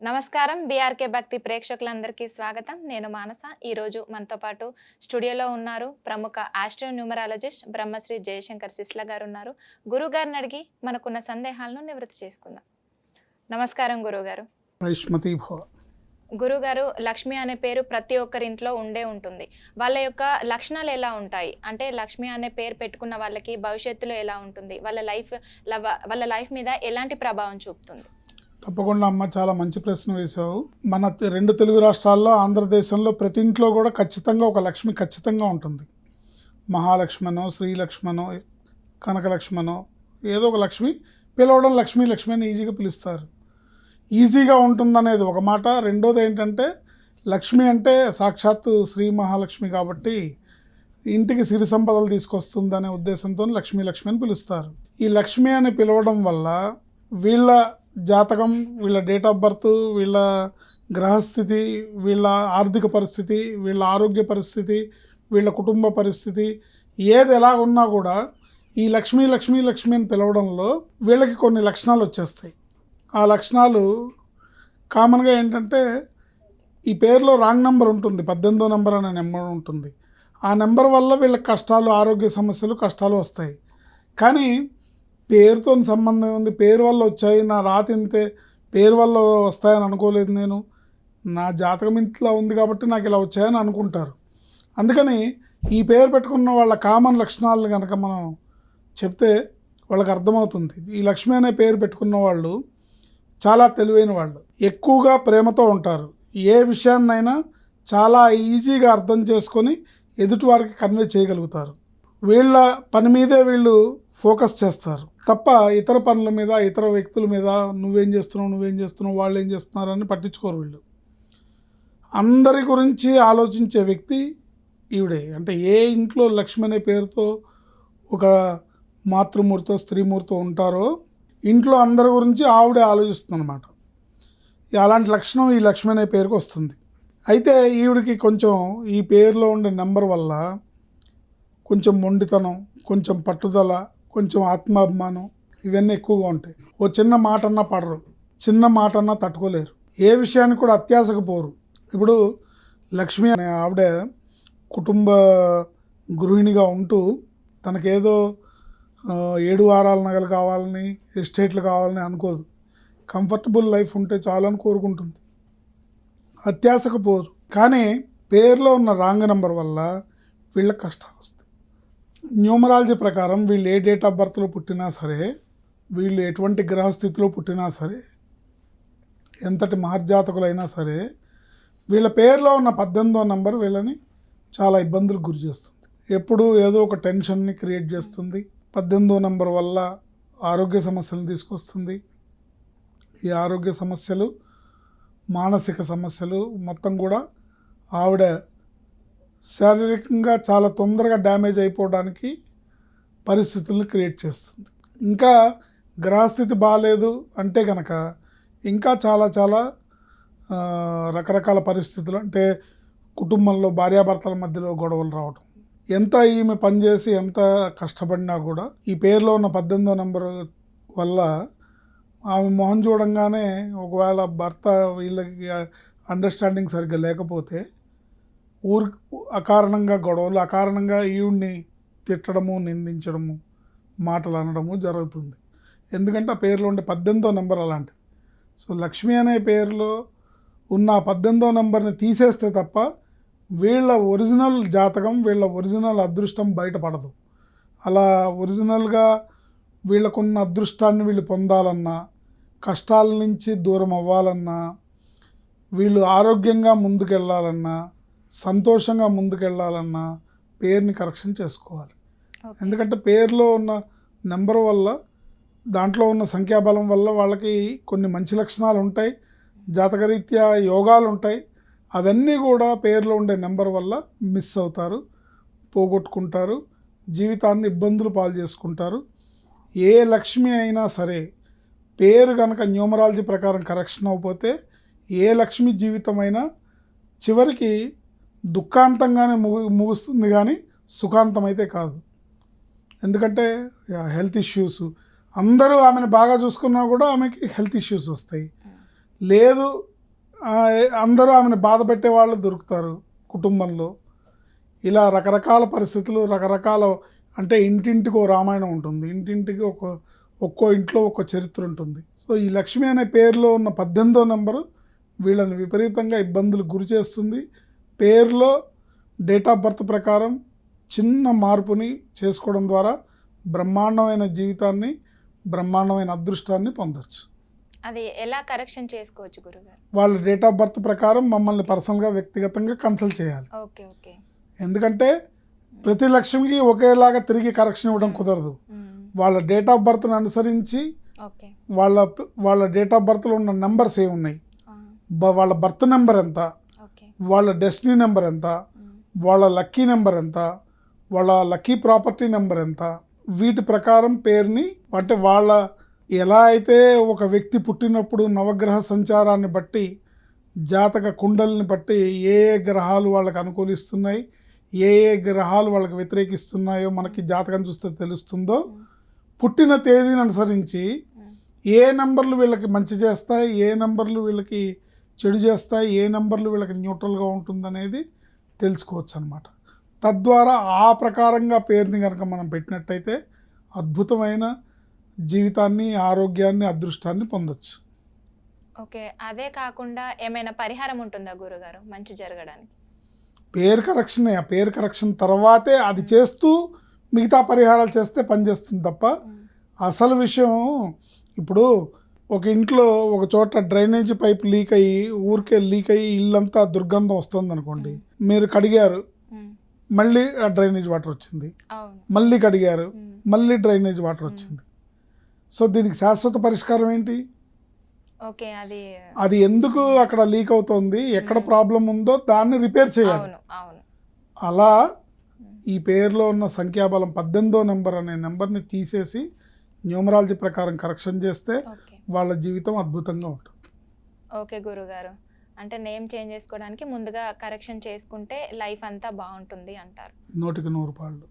నమస్కారం. బీఆర్‌కే భక్తి ప్రేక్షకులందరికీ స్వాగతం. నేను మానస. ఈరోజు మనతో పాటు స్టూడియోలో ఉన్నారు ప్రముఖ ఆస్ట్రో న్యూమరాలజిస్ట్ బ్రహ్మశ్రీ జయశంకర్ సిస్ల గారు ఉన్నారు. గురుగారిని అడిగి మనకున్న సందేహాలను నివృత్తి చేసుకుందాం. నమస్కారం గురుగారు. వైష్మతి భవ. గురుగారు, లక్ష్మి అనే పేరు ప్రతి ఒక్కరి ఇంట్లో ఉండే ఉంటుంది. వాళ్ళ యొక్క లక్షణాలు ఎలా ఉంటాయి? అంటే లక్ష్మి అనే పేరు పెట్టుకున్న వాళ్ళకి భవిష్యత్తులో ఎలా ఉంటుంది? వాళ్ళ లైఫ్ మీద ఎలాంటి ప్రభావం చూపుతుంది? తప్పకుండా అమ్మ, చాలా మంచి ప్రశ్న వేసావు. మన రెండు తెలుగు రాష్ట్రాల్లో, ఆంధ్రదేశంలో ప్రతి ఇంట్లో కూడా ఖచ్చితంగా ఒక లక్ష్మి ఖచ్చితంగా ఉంటుంది. మహాలక్ష్మనో, శ్రీలక్ష్మనో, కనకలక్ష్మనో ఏదో ఒక లక్ష్మి పిలవడం లక్ష్మీ లక్ష్మి అని ఈజీగా పిలుస్తారు. ఈజీగా ఉంటుందనేది ఒక మాట. రెండోది ఏంటంటే, లక్ష్మి అంటే సాక్షాత్తు శ్రీ మహాలక్ష్మి కాబట్టి ఇంటికి సిరి సంపదలు తీసుకొస్తుందనే ఉద్దేశంతో లక్ష్మీ లక్ష్మి అని పిలుస్తారు. ఈ లక్ష్మి అని పిలవడం వల్ల వీళ్ళ జాతకం, వీళ్ళ డేట్ ఆఫ్ బర్త్, వీళ్ళ గ్రహస్థితి, వీళ్ళ ఆర్థిక పరిస్థితి, వీళ్ళ ఆరోగ్య పరిస్థితి, వీళ్ళ కుటుంబ పరిస్థితి ఏది ఎలా ఉన్నా కూడా ఈ లక్ష్మీ లక్ష్మీ లక్ష్మి అని పిలవడంలో వీళ్ళకి కొన్ని లక్షణాలు వచ్చేస్తాయి. ఆ లక్షణాలు కామన్గా ఏంటంటే, ఈ పేరులో రాంగ్ నెంబర్ ఉంటుంది, 18వ నెంబర్ అనే నెంబర్ ఉంటుంది. ఆ నెంబర్ వల్ల వీళ్ళకి కష్టాలు, ఆరోగ్య సమస్యలు, కష్టాలు వస్తాయి. కానీ పేరుతో సంబంధం ఉంది, పేరు వల్ల వచ్చాయి, నా రాత ఇంతే, పేరు వల్ల వస్తాయని అనుకోలేదు, నేను నా జాతకం ఇంట్లో ఉంది కాబట్టి నాకు ఇలా వచ్చాయని అనుకుంటారు. అందుకని ఈ పేరు పెట్టుకున్న వాళ్ళ కామన్ లక్షణాలను కనుక మనం చెప్తే వాళ్ళకి అర్థమవుతుంది. ఈ లక్ష్మి అనే పేరు పెట్టుకున్న వాళ్ళు చాలా తెలివైన వాళ్ళు, ఎక్కువగా ప్రేమతో ఉంటారు. ఏ విషయాన్నైనా చాలా ఈజీగా అర్థం చేసుకొని ఎదుటివారికి కన్వే చేయగలుగుతారు. వీళ్ళ పని మీదే వీళ్ళు ఫోకస్ చేస్తారు తప్ప ఇతర పనుల మీద, ఇతర వ్యక్తుల మీద నువ్వేం చేస్తున్నావు, వాళ్ళు ఏం చేస్తున్నారు అని పట్టించుకోరు. వీళ్ళు అందరి గురించి ఆలోచించే వ్యక్తి ఈవిడే. అంటే ఏ ఇంట్లో లక్ష్మి అనే పేరుతో ఒక మాతృమూర్తో, స్త్రీమూర్తో ఉంటారో ఇంట్లో అందరి గురించి ఆవిడే ఆలోచిస్తుంది అన్నమాట. అలాంటి లక్షణం ఈ లక్ష్మి అనే పేరుకు వస్తుంది. అయితే ఈవిడికి కొంచెం ఈ పేరులో ఉండే నెంబర్ వల్ల కొంచెం మొండితనం, కొంచెం పట్టుదల, కొంచెం ఆత్మాభిమానం ఇవన్నీ ఎక్కువగా ఉంటాయి. ఓ చిన్న మాట అన్నా పడరు, చిన్న మాట అన్నా తట్టుకోలేరు, ఏ విషయానికి కూడా అత్యాశకు పోరు. ఇప్పుడు లక్ష్మి అనే ఆవిడ కుటుంబ గృహిణిగా ఉంటూ తనకేదో 7 వారాల నగలు కావాలని, ఎస్టేట్లు కావాలని అనుకోదు. కంఫర్టబుల్ లైఫ్ ఉంటే చాలని కోరుకుంటుంది, అత్యాశకు పోరు. కానీ పేరులో ఉన్న రాంగ్ నెంబర్ వల్ల వీళ్ళకి కష్టాలు వస్తాయి. న్యూమరాలజీ ప్రకారం వీళ్ళు ఏ డేట్ ఆఫ్ బర్త్లో పుట్టినా సరే, వీళ్ళు ఎటువంటి గ్రహస్థితిలో పుట్టినా సరే, ఎంతటి మహర్జాతకులైనా సరే, వీళ్ళ పేరులో ఉన్న 18వ నెంబర్ వీళ్ళని చాలా ఇబ్బందులకు గురి చేస్తుంది. ఎప్పుడూ ఏదో ఒక టెన్షన్ని క్రియేట్ చేస్తుంది. 18వ నెంబర్ వల్ల ఆరోగ్య సమస్యలను తీసుకొస్తుంది. ఈ ఆరోగ్య సమస్యలు, మానసిక సమస్యలు మొత్తం కూడా ఆవిడ శారీరకంగా చాలా తొందరగా డ్యామేజ్ అయిపోవడానికి పరిస్థితులను క్రియేట్ చేస్తుంది. ఇంకా గ్రహస్థితి బాగాలేదు అంటే కనుక ఇంకా చాలా చాలా రకరకాల పరిస్థితులు, అంటే కుటుంబంలో భార్యాభర్తల మధ్యలో గొడవలు రావడం, ఎంత ఈమె పనిచేసి ఎంత కష్టపడినా కూడా ఈ పేరులో ఉన్న 18వ నెంబర్ వల్ల ఆమె మొహం చూడంగానే ఒకవేళ భర్త వీళ్ళకి అండర్స్టాండింగ్ సరిగ్గా లేకపోతే అకారణంగా గొడవలు, అకారణంగా ఈవిడ్ని తిట్టడము, నిందించడము, మాటలు అనడము జరుగుతుంది. ఎందుకంటే ఆ పేరులో ఉండే 18వ నెంబర్ అలాంటిది. సో లక్ష్మి అనే పేరులో ఉన్న 18వ నెంబర్ని తీసేస్తే తప్ప వీళ్ళ ఒరిజినల్ జాతకం, వీళ్ళ ఒరిజినల్ అదృష్టం బయటపడదు. అలా ఒరిజినల్గా వీళ్ళకున్న అదృష్టాన్ని వీళ్ళు పొందాలన్నా, కష్టాల నుంచి దూరం అవ్వాలన్నా, వీళ్ళు ఆరోగ్యంగా ముందుకెళ్ళాలన్నా, సంతోషంగా ముందుకెళ్ళాలన్నా పేరుని కరెక్షన్ చేసుకోవాలి. ఎందుకంటే పేరులో ఉన్న నెంబర్ వల్ల, దాంట్లో ఉన్న సంఖ్యాబలం వల్ల వాళ్ళకి కొన్ని మంచి లక్షణాలు ఉంటాయి, జాతకరీత్యా యోగాలు ఉంటాయి. అవన్నీ కూడా పేరులో ఉండే నెంబర్ వల్ల మిస్ అవుతారు, పోగొట్టుకుంటారు, జీవితాన్ని ఇబ్బందులు పాలు చేసుకుంటారు. ఏ లక్ష్మి అయినా సరే పేరు కనుక న్యూమరాలజీ ప్రకారం కరెక్షన్ అయిపోతే ఏ లక్ష్మి జీవితమైనా చివరికి దుఃఖాంతంగానే ముగుస్తుంది, కానీ సుఖాంతం అయితే కాదు. ఎందుకంటే హెల్త్ ఇష్యూస్, అందరూ ఆమెను బాగా చూసుకున్నా కూడా ఆమెకి హెల్త్ ఇష్యూస్ వస్తాయి. లేదు అందరూ ఆమెను బాధ పెట్టే వాళ్ళు దొరుకుతారు కుటుంబంలో. ఇలా రకరకాల పరిస్థితులు, రకరకాల అంటే ఇంటింటికి ఓ రామాయణం ఉంటుంది, ఇంటింటికి ఒక్కో ఇంట్లో ఒక్కో చరిత్ర ఉంటుంది. సో ఈ లక్ష్మి అనే పేరులో ఉన్న 18వ నెంబరు వీళ్ళని విపరీతంగా ఇబ్బందులకు గురి చేస్తుంది. పేరులో డేట్ ఆఫ్ బర్త్ ప్రకారం చిన్న మార్పుని చేసుకోవడం ద్వారా బ్రహ్మాండమైన జీవితాన్ని, బ్రహ్మాండమైన అదృష్టాన్ని పొందొచ్చు. అది ఎలా కరెక్షన్ చేసుకోవచ్చు గురుగారు? వాళ్ళ డేట్ ఆఫ్ బర్త్ ప్రకారం మమ్మల్ని పర్సనల్గా వ్యక్తిగతంగా కన్సల్ట్ చేయాలి. Okay okay. ఎందుకంటే ప్రతి లక్ష్మికి ఒకేలాగా తిరిగి కరెక్షన్ ఇవ్వడం కుదరదు. వాళ్ళ డేట్ ఆఫ్ బర్త్ని అనుసరించి ఓకే. వాళ్ళ డేట్ ఆఫ్ బర్త్లో ఉన్న నెంబర్స్ ఏమున్నాయి, వాళ్ళ బర్త్ నెంబర్ ఎంత, ఓకే. వాళ్ళ డెస్టినీ నెంబర్ ఎంత, వాళ్ళ లక్కీ నెంబర్ ఎంత, వాళ్ళ లక్కీ ప్రాపర్టీ నెంబర్ ఎంత, వీటి ప్రకారం పేరుని అంటే వాళ్ళ ఎలా అయితే ఒక వ్యక్తి పుట్టినప్పుడు నవగ్రహ సంచారాన్ని బట్టి, జాతక కుండల్ని బట్టి ఏ ఏ గ్రహాలు వాళ్ళకి అనుకూలిస్తున్నాయి, ఏ ఏ గ్రహాలు వాళ్ళకి వ్యతిరేకిస్తున్నాయో మనకి జాతకం చూస్తే తెలుస్తుందో, పుట్టిన తేదీని అనుసరించి ఏ నెంబర్లు వీళ్ళకి మంచి చేస్తాయి, ఏ నెంబర్లు వీళ్ళకి చెడు చేస్తాయి, ఏ నెంబర్లు వీళ్ళకి న్యూట్రల్గా ఉంటుందనేది తెలుసుకోవచ్చు అన్నమాట. తద్వారా ఆ ప్రకారంగా పేరుని కనుక మనం పెట్టినట్టయితే అద్భుతమైన జీవితాన్ని, ఆరోగ్యాన్ని, అదృష్టాన్ని పొందొచ్చు. ఓకే. అదే కాకుండా ఏమైనా పరిహారం ఉంటుందా గురుగారు మంచి జరగడానికి? పేరు కరెక్షన్, ఆ పేరు కరెక్షన్ తర్వాతే అది చేస్తూ మిగతా పరిహారాలు చేస్తే పనిచేస్తుంది తప్ప అసలు విషయం ఇప్పుడు ఒక ఇంట్లో ఒక చోట డ్రైనేజ్ పైప్ లీక్ అయ్యి ఊరికే లీక్ అయ్యి ఇల్లంతా దుర్గంధం వస్తుంది అనుకోండి, మీరు కడిగారు, మళ్ళీ ఆ డ్రైనేజ్ వాటర్ వచ్చింది, మళ్ళీ కడిగారు, మళ్ళీ డ్రైనేజ్ వాటర్ వచ్చింది. సో దీనికి శాశ్వత పరిష్కారం ఏంటి? ఓకే. అది ఎందుకు అక్కడ లీక్ అవుతుంది, ఎక్కడ ప్రాబ్లం ఉందో దాన్ని రిపేర్ చేయాలి. అలా ఈ పేరులో ఉన్న సంఖ్యాబలం 18వ నెంబర్ అనే నెంబర్ని తీసేసి న్యూమరాలజీ ప్రకారం కరెక్షన్ చేస్తే వాళ్ళ జీవితం అద్భుతంగా ఉంటుంది. ఓకే గురుగారు, అంటే నేమ్ చేంజ్ చేసుకోవడానికి ముందుగా కరెక్షన్ చేసుకుంటే లైఫ్ అంతా బాగుంటుంది అంటారు. 100కి 100 పాళ్ళు.